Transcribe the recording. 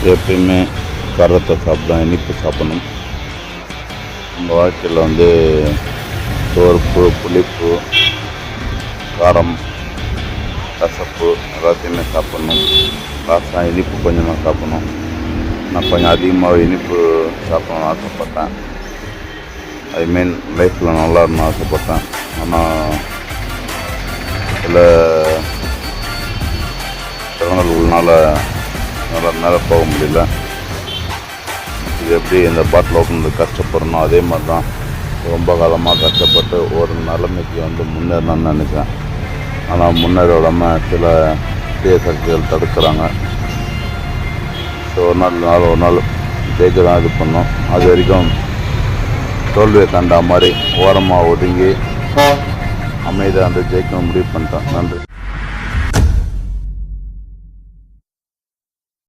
எப்பயுமே காரத்தை சாப்பிடும், இனிப்பு சாப்பிடணும். நம்ம வாழ்க்கையில் தோற்பு, புளிப்பு, காரம், கசப்பு எல்லாத்தையுமே சாப்பிட்ணும். லாஸ்ட்டாக இனிப்பு கொஞ்சமாக சாப்பிட்ணும். நான் கொஞ்சம் அதிகமாக இனிப்பு சாப்பிடணும்னு ஆசைப்பட்டேன். ஐ மீன் லைஃப்பில் நல்லா இருக்கணும்னு ஆசைப்பட்டேன். ஆனால் சில தடங்கல்கள்னால நல்லா மேலே போக முடியல. இது எப்படி இந்த பாட்டில் ஓப்பன் கஷ்டப்படணும், அதே மாதிரி தான் ரொம்ப காலமாக கஷ்டப்பட்டு ஒரு நிலைமைக்கு முன்னேறணும்னு நினைச்சேன். ஆனால் முன்னேற விடாமல் சில தீய சக்திகள் தடுக்கிறாங்க. ஸோ ஒரு நாள் ஜெயிக்க தான் இது பண்ணோம். அது வரைக்கும் தோல்வியை கண்டா மாதிரி ஓரமாக ஒதுங்கி அமைதியாக ஜெயிக்க முடிவு பண்ணிட்டேன். நன்றி.